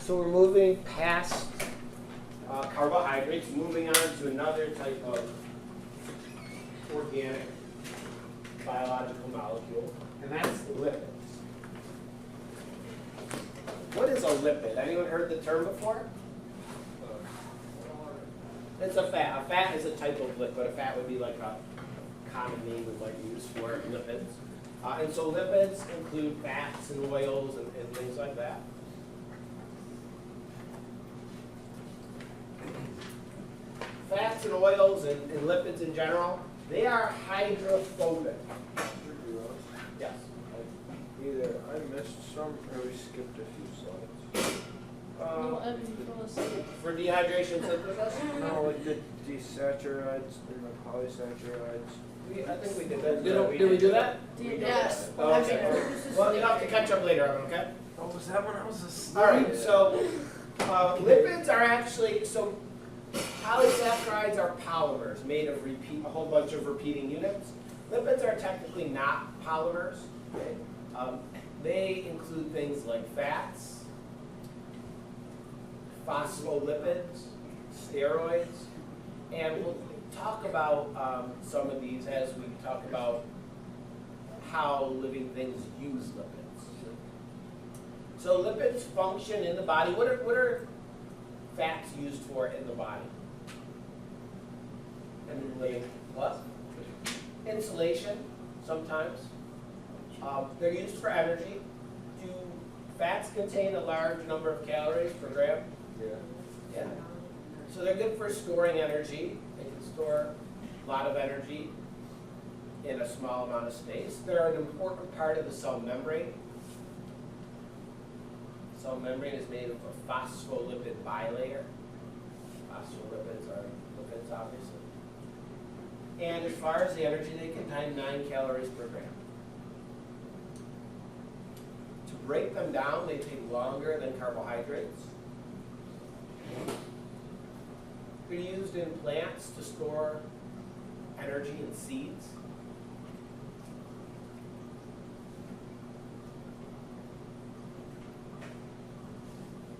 So we're moving past carbohydrates, moving on to another type of organic biological molecule, and that's lipids. What is a lipid? Anyone heard the term before? It's a fat. A fat is a type of liquid. A fat would be like a common name we might use for lipids. And so lipids include fats and oils and things like that. Fats and oils and lipids in general, they are hydrophobic. Yes. Either I missed some or we skipped a few slides. For dehydration synthesis? No, like the desaturides and the polysaccharides. I think we did that. Did we do that? Yes. Oh, okay. Well, you'll have to catch up later on, okay? Oh, was that when I was asleep? All right, so lipids are actually, so polysaccharides are polymers made of a whole bunch of repeating units. Lipids are technically not polymers. Okay? They include things like fats, phospholipids, steroids, and we'll talk about some of these as we talk about how living things use lipids. So lipids function in the body. What are fats used for in the body? What? Insulation, sometimes. They're used for energy. Do fats contain a large number of calories per gram? Yeah. So they're good for storing energy. They can store a lot of energy in a small amount of space. They're an important part of the cell membrane. Cell membrane is made of a phospholipid bilayer. Phospholipids are lipids, obviously. And as far as the energy, they contain 9 calories per gram. To break them down, they take longer than carbohydrates. They're used in plants to store energy in seeds.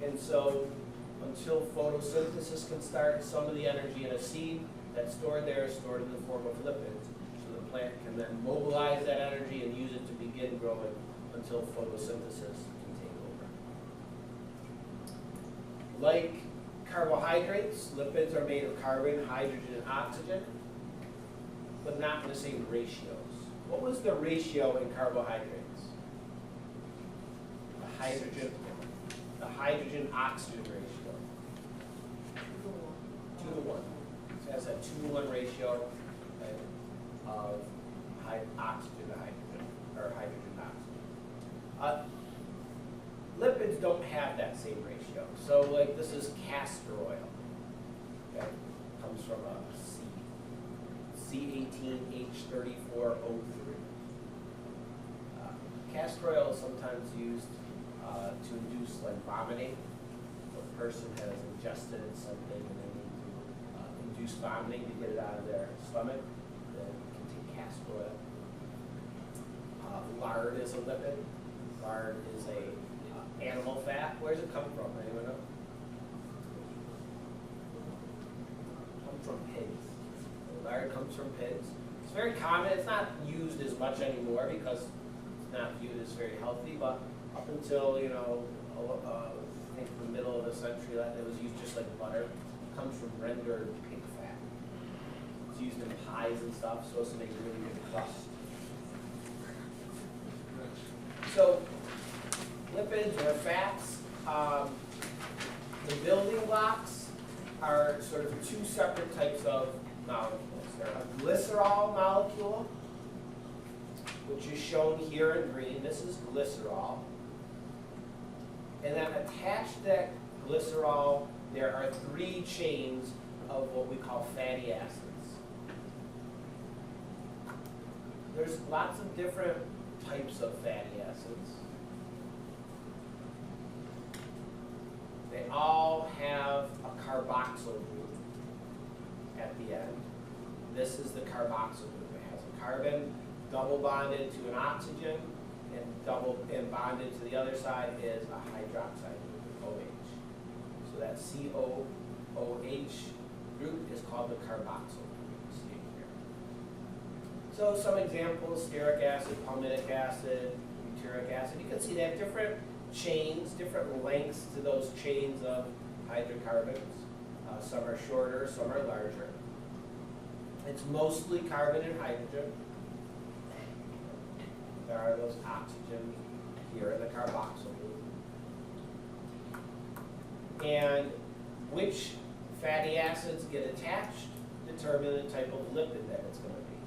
And so, until photosynthesis can start, some of the energy in a seed that's stored there is stored in the form of lipids. So the plant can then mobilize that energy and use it to begin growing until photosynthesis can take over. Like carbohydrates, lipids are made of carbon, hydrogen, and oxygen, but not in the same ratios. What was the ratio in carbohydrates? The hydrogen-oxygen ratio. 2 to 1. So that's a 2-to-1 ratio of oxygen to hydrogen, or hydrogen to oxygen. Lipids don't have that same ratio. So like this is castor oil. Okay? Comes from a seed. C18H34O3. Castor oil is sometimes used to induce like vomiting. If a person has ingested something and they need to induce vomiting to get it out of their stomach, then it can take castor oil. Lard is a lipid. Lard is a animal fat. Where does it come from? Anyone know? It comes from pigs. Lard comes from pigs. It's very common. It's not used as much anymore because it's not viewed as very healthy, but up until, I think the middle of the century, it was used just like butter. It comes from rendered pig fat. It's used in pies and stuff, supposed to make a really good crust. So, lipids or fats, the building blocks are sort of 2 separate types of molecules. They're a glycerol molecule, which is shown here in green. This is glycerol. And then attached to that glycerol, there are 3 chains of what we call fatty acids. There's lots of different types of fatty acids. They all have a carboxyl group at the end. This is the carboxyl group. It has a carbon double bonded to an oxygen, and bonded to the other side is a hydroxide group, OH. So that COOH group is called the carboxyl group. You see it here. So some examples: stearic acid, palmitic acid, butyric acid. You can see they have different chains, different lengths to those chains of hydrocarbons. Some are shorter, some are larger. It's mostly carbon and hydrogen. There are those oxygens here in the carboxyl group. And which fatty acids get attached determine the type of lipid that it's going to be.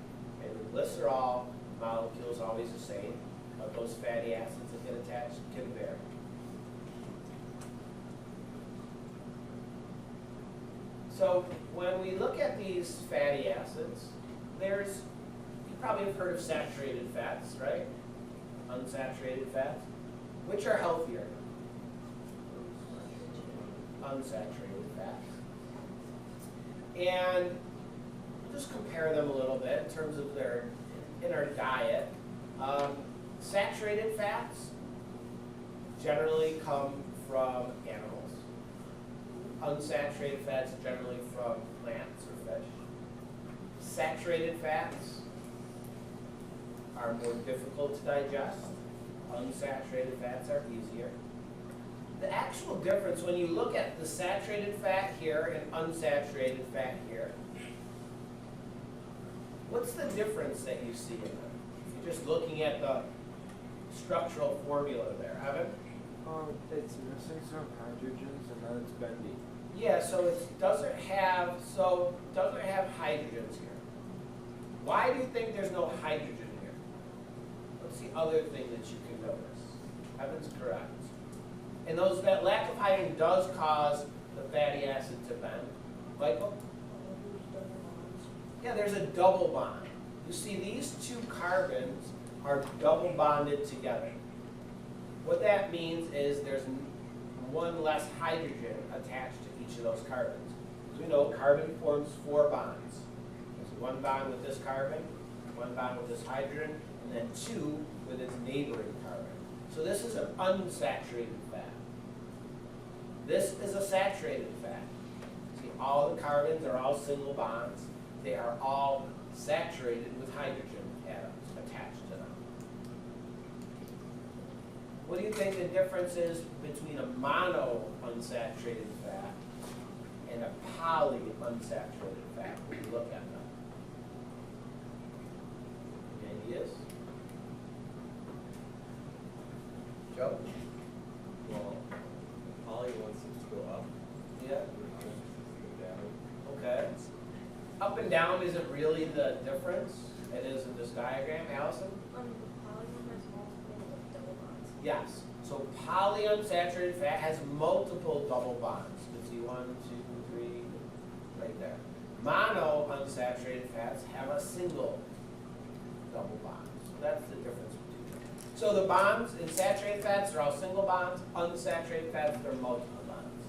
And the glycerol molecule is always the same, but those fatty acids that get attached can vary. So when we look at these fatty acids, you probably have heard of saturated fats, right? Unsaturated fats. Which are healthier? Unsaturated fats. And we'll just compare them a little bit in terms of in our diet. Saturated fats generally come from animals. Unsaturated fats generally from plants or fish. Saturated fats are more difficult to digest. Unsaturated fats are easier. The actual difference when you look at the saturated fat here and unsaturated fat here, what's the difference that you see in them? If you're just looking at the structural formula there, Evan? It's missing some hydrogens and then it's bendy. Yeah, so it doesn't have hydrogens here. Why do you think there's no hydrogen here? What's the other thing that you can notice? Evan's correct. And that lack of hydrogen does cause the fatty acid to bend. Michael? Yeah, there's a double bond. You see, these two carbons are double bonded together. What that means is there's one less hydrogen attached to each of those carbons. As we know, carbon forms 4 bonds. There's one bond with this carbon, one bond with this hydrogen, and then 2 with its neighboring carbon. So this is an unsaturated fat. This is a saturated fat. See, all the carbons are all single bonds. They are all saturated with hydrogen atoms attached to them. What do you think the difference is between a mono unsaturated fat and a poly unsaturated fat when you look at them? Any ideas? Joe? Well, poly one seems to go up. Yeah. Mono seems to go down. Okay. Up and down isn't really the difference. It is in this diagram. Allison? Polymer has multiple double bonds. Yes. So polyunsaturated fat has multiple double bonds. You can see 1, 2, 3, right there. Mono unsaturated fats have a single double bond. So that's the difference between them. So the bonds in saturated fats are all single bonds. Unsaturated fats are multiple bonds.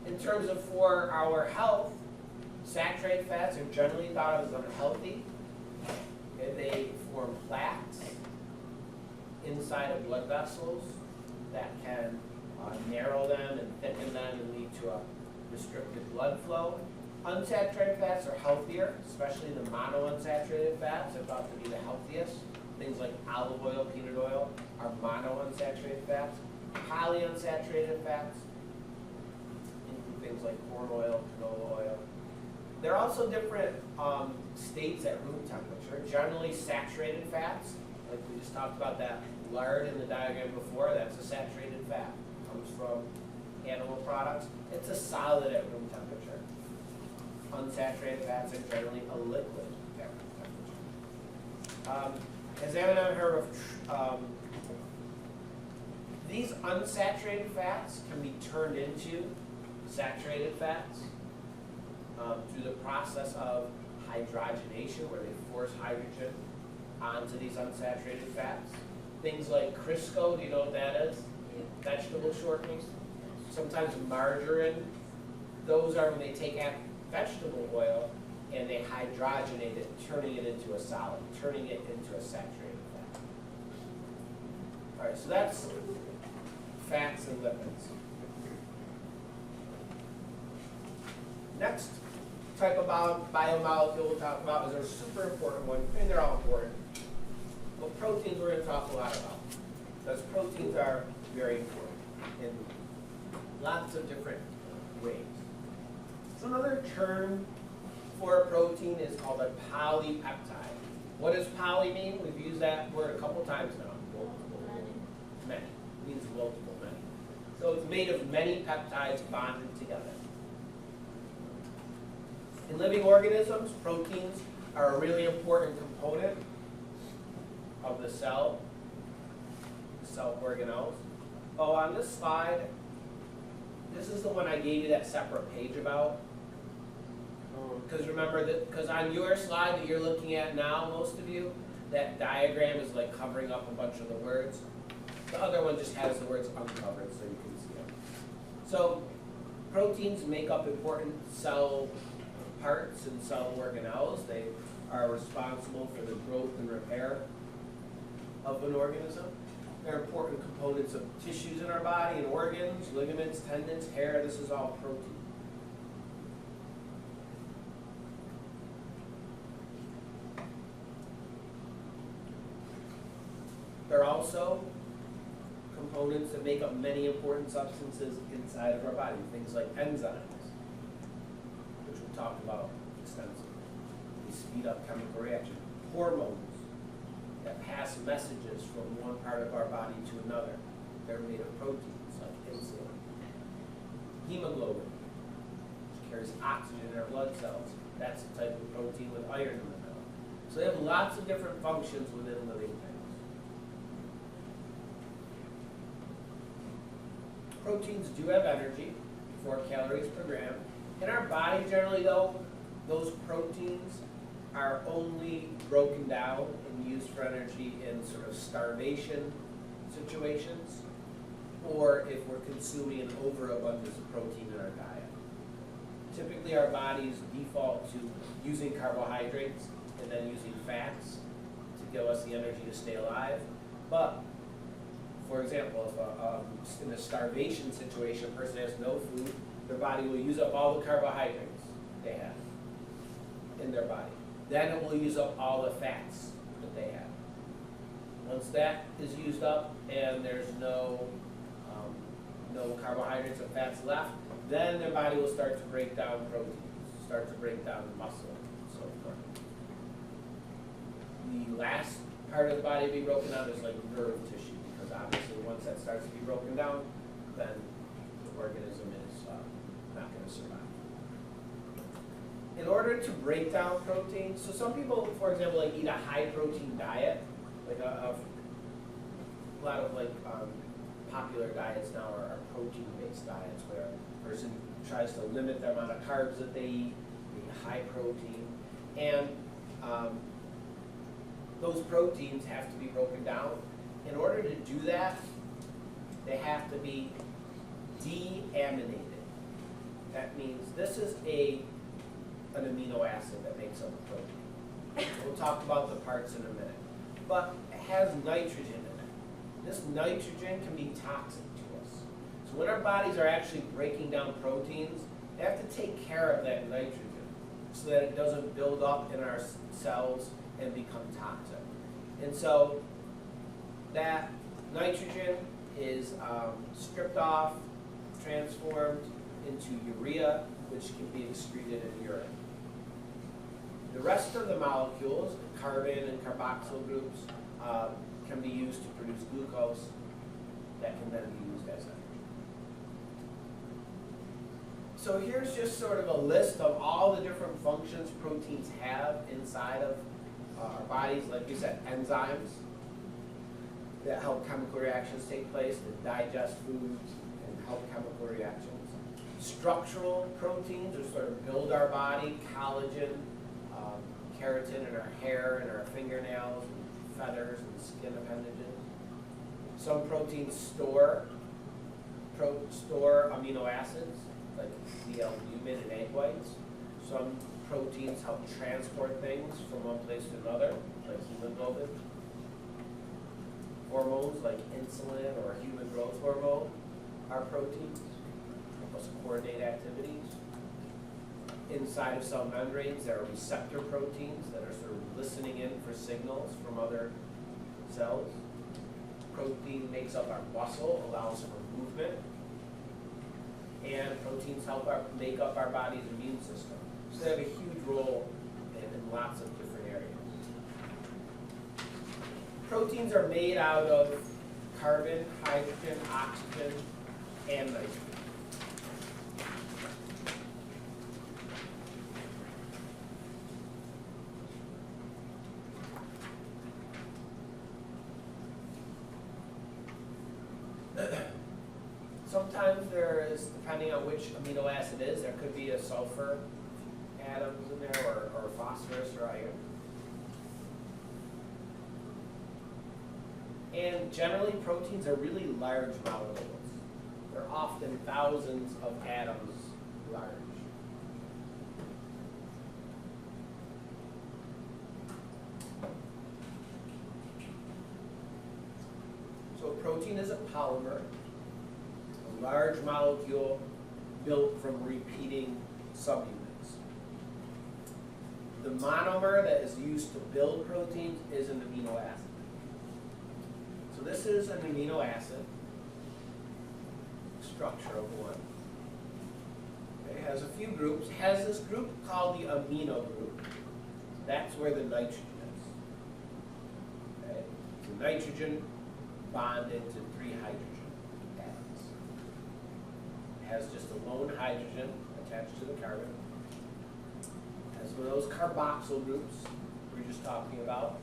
In terms of for our health, saturated fats are generally thought of as unhealthy, and they form plaques inside of blood vessels that can narrow them and thicken them and lead to a restricted blood flow. Unsaturated fats are healthier, especially the monounsaturated fats are thought to be the healthiest. Things like olive oil, peanut oil are monounsaturated fats. Polyunsaturated fats include things like corn oil, canola oil. There are also different states at room temperature. Generally saturated fats, like we just talked about that lard in the diagram before, that's a saturated fat. Comes from animal products. It's a solid at room temperature. Unsaturated fats are generally a liquid at room temperature. Has anyone heard of these unsaturated fats can be turned into saturated fats through the process of hydrogenation, where they force hydrogen onto these unsaturated fats. Things like Crisco, do you know what that is? Yeah. Vegetable shortenings. Sometimes margarine. Those are when they take vegetable oil and they hydrogenate it, turning it into a solid, turning it into a saturated fat. All right, so that's fats and lipids. Next type of biomolecule we'll talk about is a super important one, and they're all important. But proteins we're going to talk a lot about, because proteins are very important in lots of different ways. So another term for a protein is called a polypeptide. What does poly mean? We've used that word a couple times now. Many. It means multiple, many. So it's made of many peptides bonded together. In living organisms, proteins are a really important component of the cell organelles. Oh, on this slide, this is the one I gave you that separate page about. Because remember that, because on your slide that you're looking at now, most of you, that diagram is like covering up a bunch of the words. The other one just has the words uncovered so you can see them. So proteins make up important cell parts and cell organelles. They are responsible for the growth and repair of an organism. They're important components of tissues in our body and organs, ligaments, tendons, hair. This is all protein. They're also components that make up many important substances inside of our body, things like enzymes, which we'll talk about extensively. They speed up chemical reaction. Hormones that pass messages from one part of our body to another. They're made of proteins like insulin. Hemoglobin, which carries oxygen in our blood cells. That's a type of protein with iron in the middle. So they have lots of different functions within living things. Proteins do have energy, 4 calories per gram. In our body, generally though, those proteins are only broken down and used for energy in sort of starvation situations, or if we're consuming an overabundance of protein in our diet. Typically our bodies default to using carbohydrates and then using fats to give us the energy to stay alive. But for example, if in a starvation situation, a person has no food, their body will use up all the carbohydrates they have in their body. Then it will use up all the fats that they have. Once that is used up and there's no carbohydrates and fats left, then their body will start to break down proteins, start to break down muscle, and so forth. The last part of the body to be broken down is like nerve tissue. Obviously, once that starts to be broken down, then the organism is not going to survive. In order to break down protein, so some people, for example, like eat a high protein diet, like a lot of like popular diets now are protein based diets where a person tries to limit the amount of carbs that they eat high protein, and those proteins have to be broken down. In order to do that, they have to be deaminated. That means this is an amino acid that makes up a protein. We'll talk about the parts in a minute. But it has nitrogen in it. This nitrogen can be toxic to us. So when our bodies are actually breaking down proteins, they have to take care of that nitrogen so that it doesn't build up in our cells and become toxic. And so that nitrogen is stripped off, transformed into urea, which can be excreted in urine. The rest of the molecules, carbon and carboxyl groups, can be used to produce glucose that can then be used as energy. So here's just sort of a list of all the different functions proteins have inside of our bodies. Like you said, enzymes that help chemical reactions take place, that digest foods and help chemical reactions. Structural proteins, which sort of build our body, collagen, keratin in our hair and our fingernails, and feathers and skin appendages. Some proteins store amino acids, like L-albumin in egg whites. Some proteins help transport things from one place to another, like hemoglobin. Hormones like insulin or human growth hormone are proteins, help us coordinate activities. inside of cell membranes, there are receptor proteins that are sort of listening in for signals from other cells. Protein makes up our muscle, allows for movement. And proteins help make up our body's immune system. So they have a huge role in lots of different areas. Proteins are made out of carbon, hydrogen, oxygen, and nitrogen. Sometimes there is, depending on which amino acid is, there could be a sulfur atoms in there, or phosphorus or iron. And generally, proteins are really large molecules. They're often thousands of atoms large. So a protein is a polymer, a large molecule built from repeating subunits. The monomer that is used to build proteins is an amino acid. So this is an amino acid, structure of one. It has a few groups. It has this group called the amino group. That's where the nitrogen is. Okay? So nitrogen bonded to 3 hydrogen atoms. It has just a lone hydrogen attached to the carbon. It has one of those carboxyl groups we were just talking about.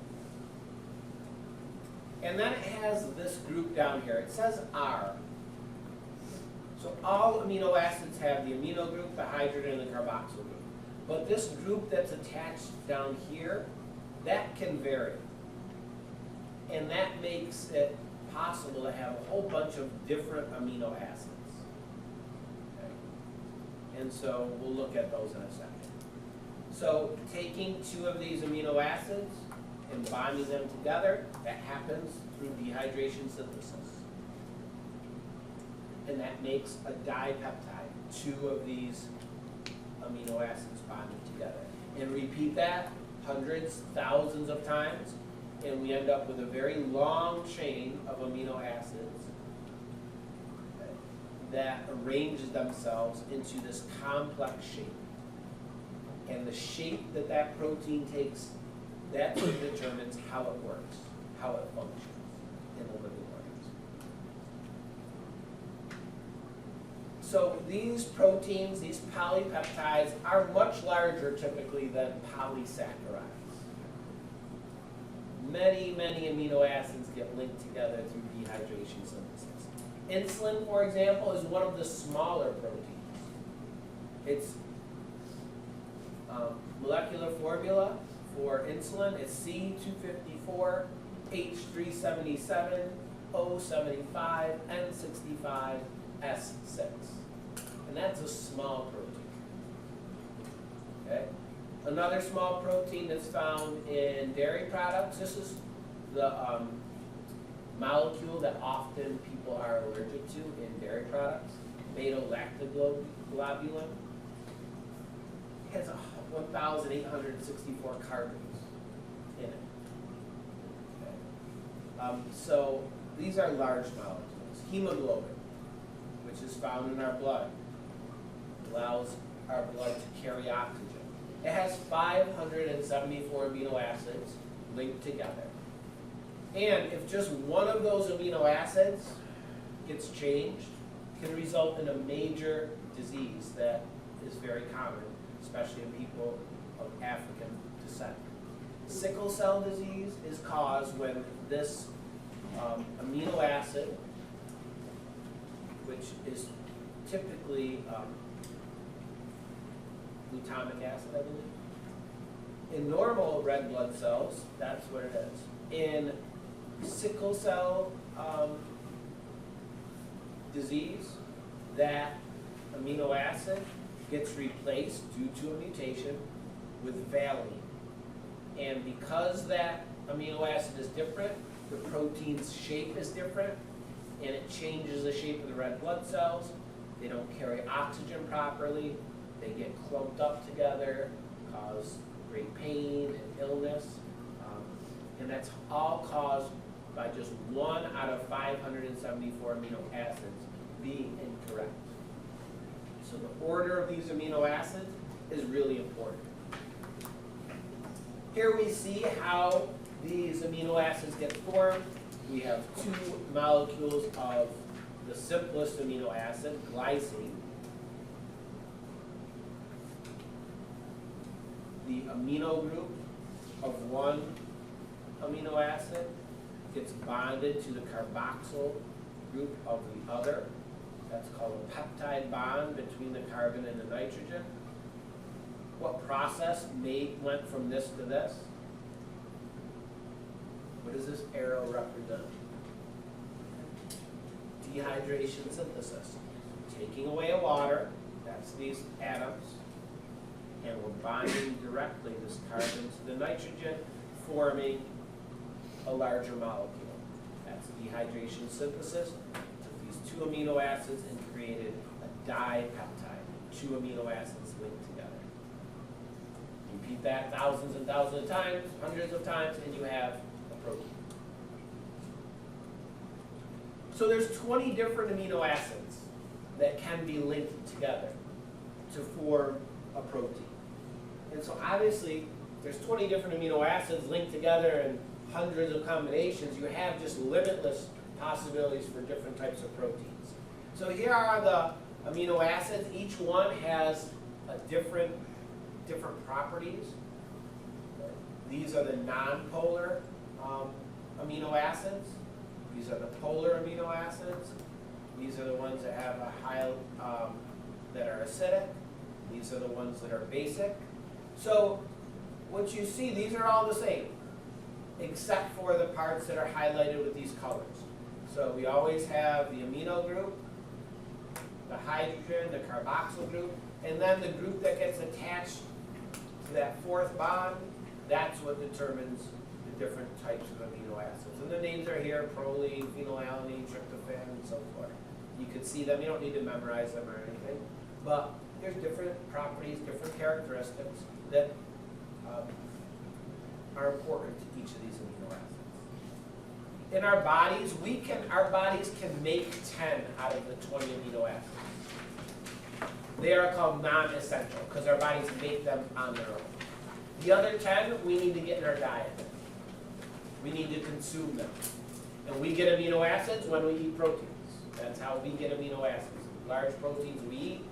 And then it has this group down here. It says R. So all amino acids have the amino group, the hydrogen, and the carboxyl group. But this group that's attached down here, that can vary. And that makes it possible to have a whole bunch of different amino acids. Okay? And so we'll look at those in a second. So taking 2 of these amino acids and bonding them together, that happens through dehydration synthesis. And that makes a dipeptide, 2 of these amino acids bonded together. And repeat that hundreds, thousands of times, and we end up with a very long chain of amino acids that arranges themselves into this complex shape. And the shape that that protein takes, that's what determines how it works, how it functions in the living organism. So these proteins, these polypeptides, are much larger typically than polysaccharides. Many, many amino acids get linked together through dehydration synthesis. Insulin, for example, is one of the smaller proteins. Its molecular formula for insulin is C254, H377, O75, N65, S6. And that's a small protein. Okay? Another small protein that's found in dairy products, this is the molecule that often people are allergic to in dairy products, beta-lactoglobulin. It has 1,864 carbons in it. Okay. So these are large molecules. Hemoglobin, which is found in our blood, allows our blood to carry oxygen. It has 574 amino acids linked together. And if just one of those amino acids gets changed, it can result in a major disease that is very common, especially in people of African descent. Sickle cell disease is caused when this amino acid, which is typically glutamic acid, I believe. In normal red blood cells, that's what it is. In sickle cell disease, that amino acid gets replaced due to a mutation with valine. And because that amino acid is different, the protein's shape is different, and it changes the shape of the red blood cells. They don't carry oxygen properly, They get clumped up together, cause great pain and illness. And that's all caused by just 1 out of 574 amino acids being incorrect. So the order of these amino acids is really important. Here we see how these amino acids get formed. We have 2 molecules of the simplest amino acid, glycine. The amino group of 1 amino acid gets bonded to the carboxyl group of the other. That's called a peptide bond between the carbon and the nitrogen. What process went from this to this? What does this arrow represent? Dehydration synthesis. Taking away water, that's these atoms, and we're bonding directly this carbon to the nitrogen, forming a larger molecule. That's dehydration synthesis. Took these 2 amino acids and created a dipeptide, 2 amino acids linked together. Repeat that thousands and thousands of times, hundreds of times, and you have a protein. So there's 20 different amino acids that can be linked together to form a protein. And so obviously, there's 20 different amino acids linked together in hundreds of combinations. You have just limitless possibilities for different types of proteins. So here are the amino acids. Each one has a different properties. These are the non-polar amino acids. These are the polar amino acids. These are the ones that have a high, that are acidic. These are the ones that are basic. So what you see, these are all the same, except for the parts that are highlighted with these colors. So we always have the amino group, the hydrogen, the carboxyl group, and then the group that gets attached to that 4th bond. That's what determines the different types of amino acids. And the names are here: proline, phenylalanine, tryptophan, and so forth. You can see them. You don't need to memorize them or anything. But there's different properties, different characteristics that are important to each of these amino acids. In our bodies, our bodies can make 10 out of the 20 amino acids. They are called non-essential because our bodies make them on their own. The other 10 we need to get in our diet. We need to consume them. And we get amino acids when we eat proteins. That's how we get amino acids. Large proteins we eat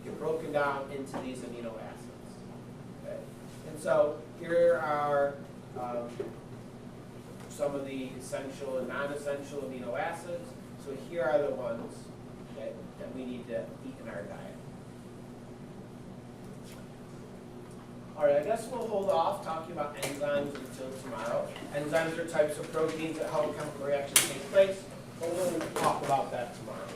get broken down into these amino acids. Okay? And so here are some of the essential and non-essential amino acids. So here are the ones that we need to eat in our diet. All right, I guess we'll hold off talking about enzymes until tomorrow. Enzymes are types of proteins that help chemical reactions take place, but we'll talk about that tomorrow.